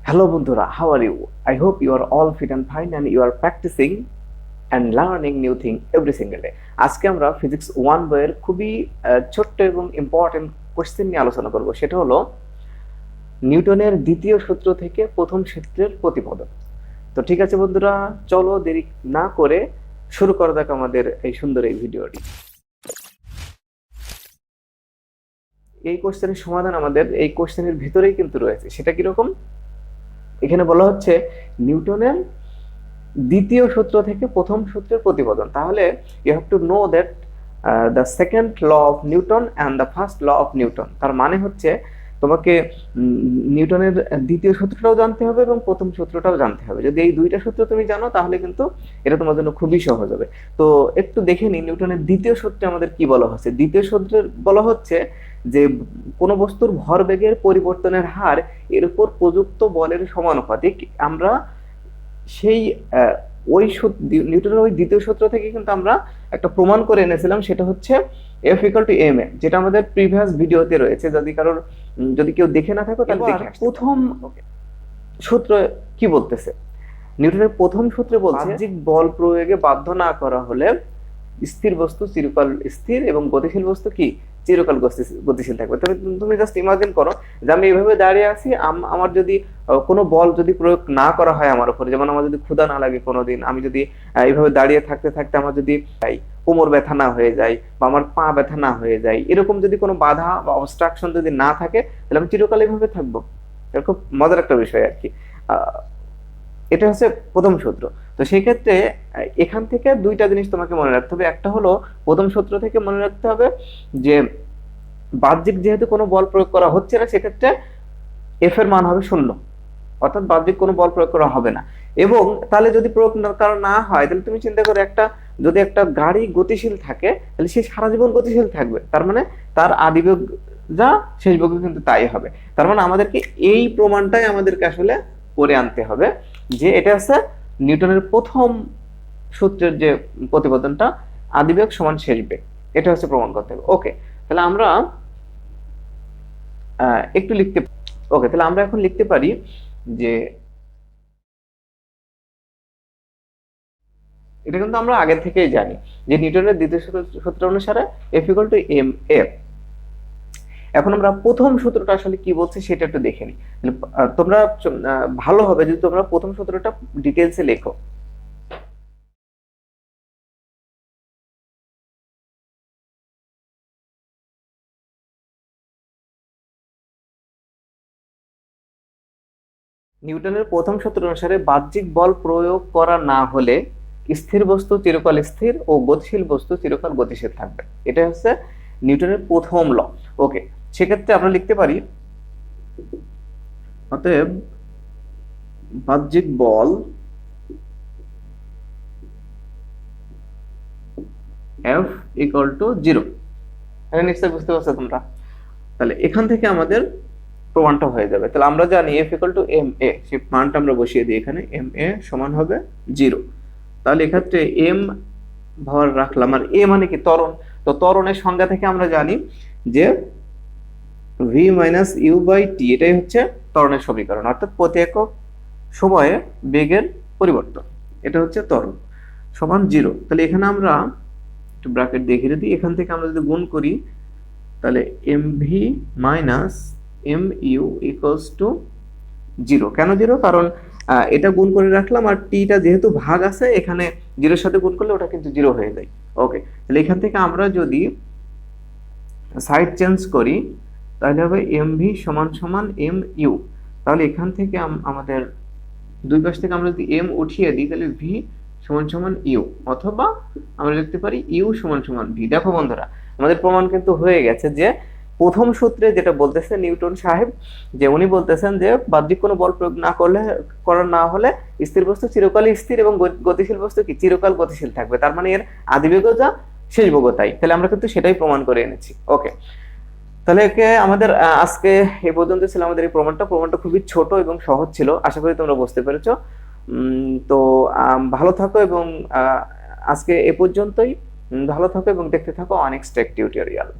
Hello Bundura, how are you? I hope you are all fit and fine and you are practicing and learning new thing every single day. আজকে আমরা physics 1 বইয়ের খুবই ছোট্ট এবং important question নিয়ে আলোচনা করব। সেটা হলো নিউটনের দ্বিতীয় সূত্র থেকে প্রথম সূত্রের প্রতিপদক। তো ঠিক আছে বন্ধুরা, চলো দেরি না করে শুরু করা যাক আমাদের এই সুন্দর এই ভিডিওটি। এই কোশ্চেনের সমাধান আমাদের এই কোশ্চেনের ভিতরেই কিন্তু রয়েছে। সেটা কিরকম? এখানে বলা হচ্ছে নিউটনের দ্বিতীয় সূত্র থেকে প্রথম সূত্রের প্রতিপাদন। তাহলে you have to know that the second law of Newton and the first law of Newton. তার মানে হচ্ছে তোমাকে নিউটনের দ্বিতীয় সূত্রটাও জানতে হবে এবং প্রথম সূত্রটাও জানতে হবে। যদি এই দুইটা সূত্র তুমি জানো তাহলে কিন্তু এটা তোমার জন্য খুবই সহজ হবে। তো একটু দেখে নিই নিউটনের দ্বিতীয় সূত্রে আমাদের কি বলা হচ্ছে। দ্বিতীয় সূত্রে বলা হচ্ছে যে কোনো বস্তুর ভরবেগের পরিবর্তনের হার এর উপর প্রযুক্ত বলের সমানুপাতিক। আমরা সেই নিউটনের ওই দ্বিতীয় সূত্র থেকে কিন্তু আমরা একটা প্রমাণ করে এনেছিলাম, সেটা হচ্ছে F = ma, যেটা আমাদের প্রিভিয়াস ভিডিওতে রয়েছে। যদি কেউ দেখে না থাকো তাহলে দেখে। প্রথম সূত্র কি বলতেছে? নিউটনের প্রথম সূত্রে বলছে বাহ্যিক বল প্রয়োগে বাধ্য না করা হলে স্থির বস্তু চিরকাল স্থির এবং গতিশীল বস্তু কি চিরকাল গতিশীল থাকবে। তবে তুমি জাস্ট ইমাজিন করো যে আমি এইভাবে দাঁড়িয়ে আছি, আমার যদি কোনো বল যদি প্রয়োগ না করা হয় আমার উপরে, যেমন আমার যদি ক্ষুধা না লাগে কোনোদিন, আমি যদি এইভাবে দাঁড়িয়ে থাকতে থাকতে আমার যদি কোমর ব্যথা না হয়ে যায় বা আমার পা ব্যথা না হয়ে যায়, এরকম যদি কোনো বাধা বা অবস্ট্রাকশন যদি না থাকে তাহলে আমি চিরকাল এইভাবে থাকবো। এটা খুব মজার একটা বিষয় আর কি। এটা হচ্ছে প্রথম সূত্র। তো সেই ক্ষেত্রে এখান থেকে দুইটা জিনিস তোমাকে মনে রাখতে হবে। একটা হলো প্রথম সূত্র থেকে মনে রাখতে হবে যে বাহ্যিক যেহেতু কোনো বল প্রয়োগ করা হচ্ছে না, সেক্ষেত্রে এফ এর মান হবে 0, অর্থাৎ বাহ্যিক কোনো বল প্রয়োগ করা হবে না। এবং তাহলে যদি প্রয়োগ করা না হয় তাহলে তুমি চিন্তা করো, যদি একটা গাড়ি গতিশীল থাকে তাহলে সে সারা জীবন গতিশীল থাকবে। তার মানে তার আদিবেগ যা শেষ বেগও কিন্তু তাই হবে। তার মানে আমাদেরকে এই প্রমাণটাই আমাদেরকে আসলে করে আনতে হবে যে এটা হচ্ছে নিউটনের প্রথম সূত্রের যে প্রতিপাদনটা আদিবেগ সমান শেষ বেগ, এটা হচ্ছে প্রমাণ করতে হবে। ওকে, তাহলে আমরা তাহলে আমরা এখন লিখতে পারি যে এটা কিন্তু আমরা আগে থেকেই জানি যে নিউটনের দ্বিতীয় সূত্র অনুসারে F = ma। এখন আমরা প্রথম সূত্রটা আসলে কি বলছে সেটা একটু দেখে নিই। তোমরা ভালো হবে যদি তোমরা প্রথম সূত্রটা ডিটেইলসে লেখো। নিউটনের প্রথম সূত্র অনুসারে বাহ্যিক বল প্রয়োগ করা না হলে স্থির বস্তু চিরকাল স্থির ও গতিশীল বস্তু চিরকাল গতিশীল থাকবে। এটা হচ্ছে নিউটনের প্রথম ল। ওকে, সেক্ষেত্রে আমরা লিখতে পারি অতএব বাহ্যিক বল F = 0। এটা নিশ্চয়ই বুঝতে পারছো তোমরা। তাহলে এখান থেকে আমাদের প্রমাণটা হয়ে যাবে। তাহলে আমরা জানি F = ma, সেই মানটা আমরা বসিয়ে দিই এখানে। ma সমান হবে 0। তাহলে এক্ষেত্রে m ভর রাখলাম, আর a মানে কি ত্বরণ। তো ত্বরণের সংজ্ঞা থেকে আমরা জানি যে v - u/t, এটাই হচ্ছে ত্বরণের সমীকরণ, অর্থাৎ প্রতি একক সময়ে বেগের পরিবর্তন, এটা হচ্ছে ত্বরণ, সমান 0। তাহলে এখানে আমরা একটু ব্র্যাকেট দিয়ে ঘিরে দিই। এখান থেকে আমরা যদি গুণ করি তাহলে mv - mu = 0। কেন 0? কারণ এটা গুণ করে রাখলাম, আর টিটা যেহেতু ভাগ আছে এখানে 0-এর সাথে গুণ করলে ওটা কিন্তু 0 হয়ে যায়। ওকে, তাহলে এখান থেকে আমরা যদি সাইড চেঞ্জ করি তাহলে হবে mv = mu। তাহলে এখান থেকে আমাদের দুই পাশ থেকে আমরা যদি m উঠিয়ে দিই তাহলে v = u, অথবা আমরা লিখতে পারি u = v। দেখো বন্ধুরা, আমাদের প্রমাণ কিন্তু হয়ে গেছে যে প্রথম সূত্রে যেটা বলতেছে নিউটন সাহেব, যে উনি বলতেছেন যে বাহ্যিক কোনো বল প্রয়োগ করা না হলে স্থির বস্তু চিরকালই স্থির এবং গতিশীল বস্তু কি চিরকাল গতিশীল থাকবে। তার মানে এর আদিবেগও যা শেষ বেগও তাই। তাহলে আমরা কিন্তু সেটাই প্রমাণ করে এনেছি। ওকে, তাহলে আমাদের আজকে এই পর্যন্ত ছিল আমাদের এই প্রমাণটা খুবই ছোট এবং সহজ ছিল। আশা করি তোমরা বুঝতে পেরেছো। তো ভালো থাকো এবং আজকে এ পর্যন্তই। ভালো থাকো এবং দেখতে থাকো নেক্সট টিউটোরিয়াল।